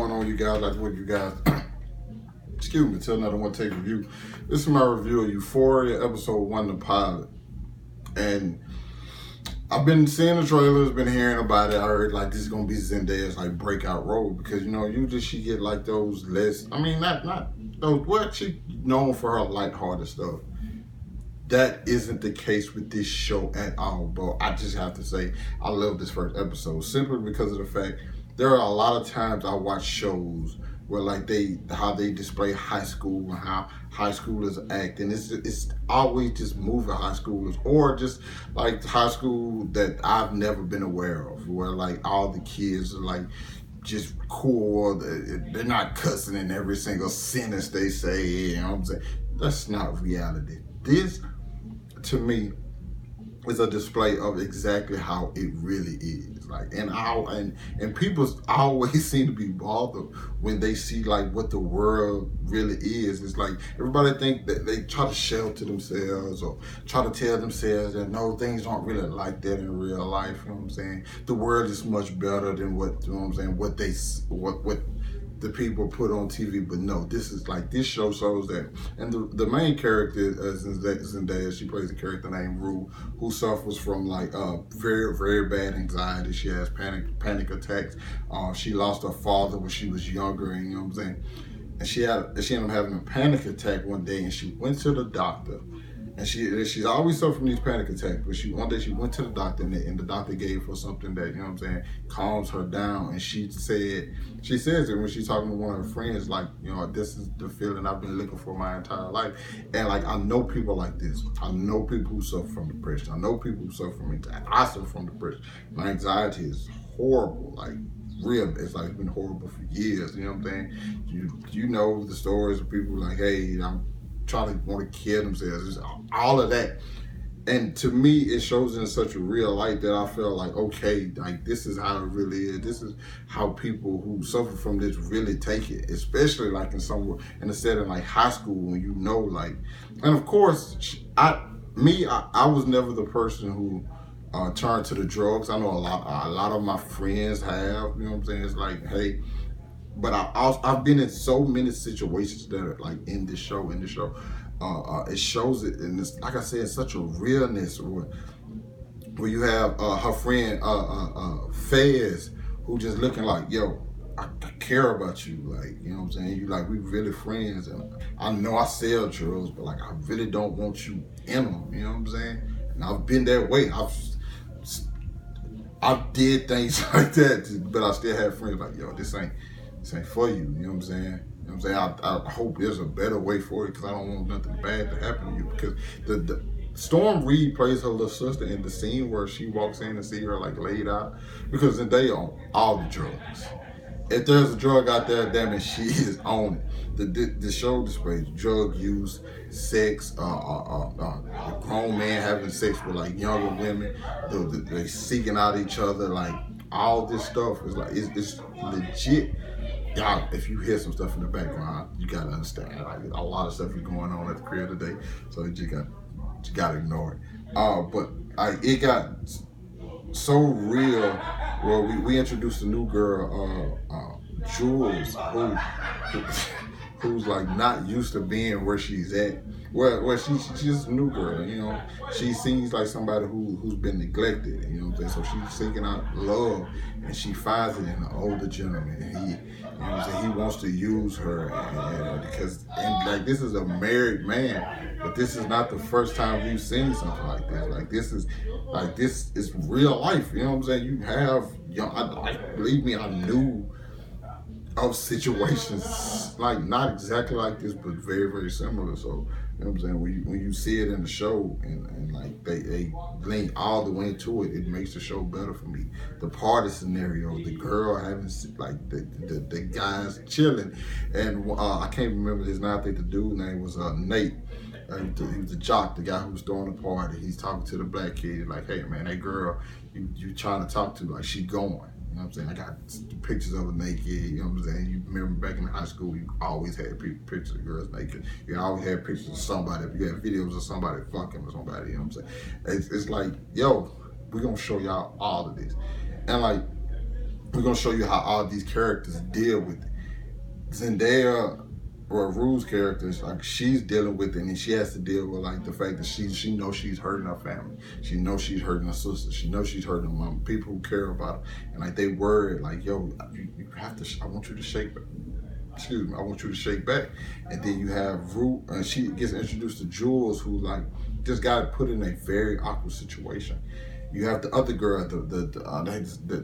going on, you guys? Like what you guys excuse me, till another one take review. This is my review of Euphoria episode 1, the pilot. And I've been seeing the trailers, been hearing about it. I heard like this is gonna be Zendaya's like breakout role because usually she get like those not those what she known for her lighthearted stuff. That isn't the case with this show at all, bro. I just have to say I love this first episode simply because of the fact there are a lot of times I watch shows where like how they display high school and how high schoolers act, and it's always just moving high schoolers or just like high school that I've never been aware of, where like all the kids are like just cool, they're not cussing in every single sentence they say. You know what I'm saying? That's not reality. This, to me, is a display of exactly how it really is. Like, and people always seem to be bothered when they see like what the world really is. It's like everybody think that they try to shelter themselves or try to tell themselves that no, things aren't really like that in real life. You know what I'm saying? The world is much better than what, you know what I'm saying, what the people put on TV. But no, this show shows that. And the main character is Zendaya. She plays a character named Rue, who suffers from like very, very bad anxiety. She has panic attacks. She lost her father when she was younger, and you know what I'm saying. And she ended up having a panic attack one day, and she went to the doctor. And she's always suffering from these panic attacks, but one day she went to the doctor, and the doctor gave her something that, you know what I'm saying, calms her down. And she says it when she's talking to one of her friends, like, this is the feeling I've been looking for my entire life. And like, I know people like this. I know people who suffer from depression. I know people who suffer from anxiety. I suffer from depression. My anxiety is horrible, like real. It's like been horrible for years. You know what I'm saying? You know the stories of people like, hey, I'm trying to want to kill themselves, all of that. And to me, it shows in such a real light that I feel like, okay, like this is how it really is. This is how people who suffer from this really take it, especially like in a setting like high school when like, and of course, I was never the person who turned to the drugs. I know a lot of my friends have, you know what I'm saying? It's like, hey, but I've been in so many situations that are like in this show. It shows it, and it's like I said, it's such a realness where you have her friend Fez, who just looking like, yo, I care about you, like, you know what I'm saying? You like, we really friends, and I know I sell drugs, but like I really don't want you in them, you know what I'm saying? And I've been that way. I did things like that, but I still have friends like, yo, this ain't for you, you know what I'm saying? You know what I'm saying? I hope there's a better way for it, because I don't want nothing bad to happen to you. Because the Storm Reed plays her little sister in the scene where she walks in and see her like laid out, because they on all the drugs. If there's a drug out there, damn it, she is on it. The show displays drug use, sex, grown men having sex with like younger women, they seeking out each other, like all this stuff is like it's legit. Y'all, if you hear some stuff in the background, you gotta understand. Like a lot of stuff is going on at the crib today, so you gotta ignore it. But it got so real where we introduced a new girl, Jules, who's like not used to being where she's at. Where she's just a new girl, you know. She seems like somebody who's been neglected, you know what I'm saying? So she's seeking out love, and she finds it in an older gentleman. And he, you know what I'm saying, he wants to use her, and like this is a married man, but this is not the first time we've seen something like this. This is real life, you know what I'm saying? You have, believe me, I knew of situations like not exactly like this, but very, very similar. So, you know what I'm saying? When you see it in the show and like they lean all the way into it, it makes the show better for me. The party scenario, the girl having like the guys chilling, and I can't remember his name. I think the dude's name was Nate. He was the jock, the guy who was throwing the party. He's talking to the black kid like, hey man, that girl you trying to talk to, like she going. You know what I'm saying? I got pictures of her naked, you know what I'm saying? You remember back in high school, you always had pictures of girls naked. You always had pictures of somebody. You had videos of somebody fucking with somebody, you know what I'm saying? It's like, yo, we're going to show y'all all of this. And like, we're going to show you how all these characters deal with it. Zendaya or Rue's character, like she's dealing with it, and she has to deal with like the fact that she knows she's hurting her family. She knows she's hurting her sister. She knows she's hurting people who care about her, and like they worried, like yo, you have to. I want you to shake back. Excuse me. I want you to shake back, and then you have Rue, and she gets introduced to Jules, who like just got put in a very awkward situation. You have the other girl, the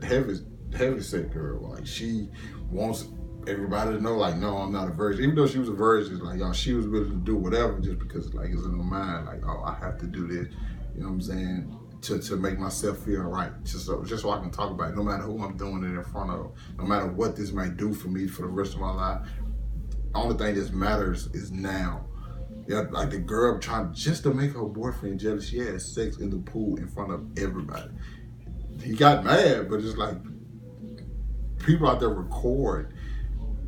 heavy set girl, like she wants everybody to know, like, no, I'm not a virgin. Even though she was a virgin, like, y'all, she was willing to do whatever just because, like, it's in her mind, like, oh, I have to do this. You know what I'm saying? To make myself feel right, just so I can talk about it, no matter who I'm doing it in front of, no matter what this might do for me for the rest of my life. The only thing that matters is now. Yeah, like the girl trying just to make her boyfriend jealous. She had sex in the pool in front of everybody. He got mad, but it's like people out there record.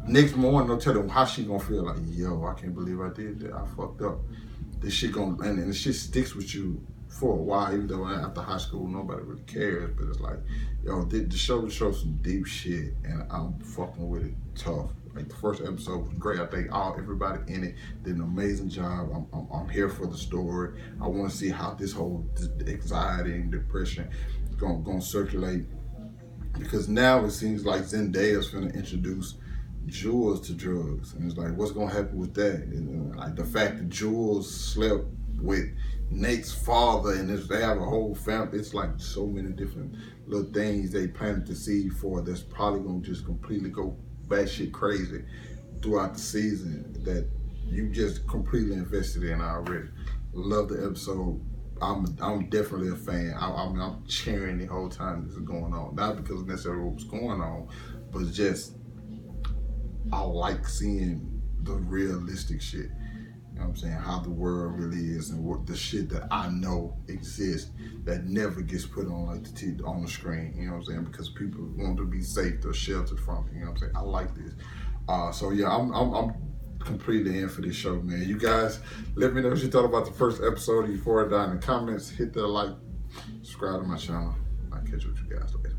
Next morning, they'll tell them how she gonna feel. Like, yo, I can't believe I did that. I fucked up. This shit and the shit sticks with you for a while, even though after high school, nobody really cares. But it's like, yo, the show shows some deep shit, and I'm fucking with it tough. Like the first episode was great. I think everybody in it did an amazing job. I'm here for the story. I want to see how this whole anxiety and depression gonna circulate, because now it seems like Zendaya's gonna introduce Jules to drugs, and it's like, what's gonna happen with that? And like the fact that Jules slept with Nate's father, and they have a whole family. It's like so many different little things they planted the seed for that's probably gonna just completely go batshit crazy throughout the season that you just completely invested in already. Love the episode. I'm definitely a fan. I'm cheering the whole time this is going on, not because necessarily what was going on, but just I like seeing the realistic shit. You know what I'm saying? How the world really is, and what the shit that I know exists that never gets put on like on the screen. You know what I'm saying? Because people want to be safe or sheltered from it. You know what I'm saying? I like this. So yeah, I'm completely in for this show, man. You guys, let me know what you thought about the first episode of Euphoria down in the comments. Hit that like, subscribe to my channel. I'll catch you with you guys later.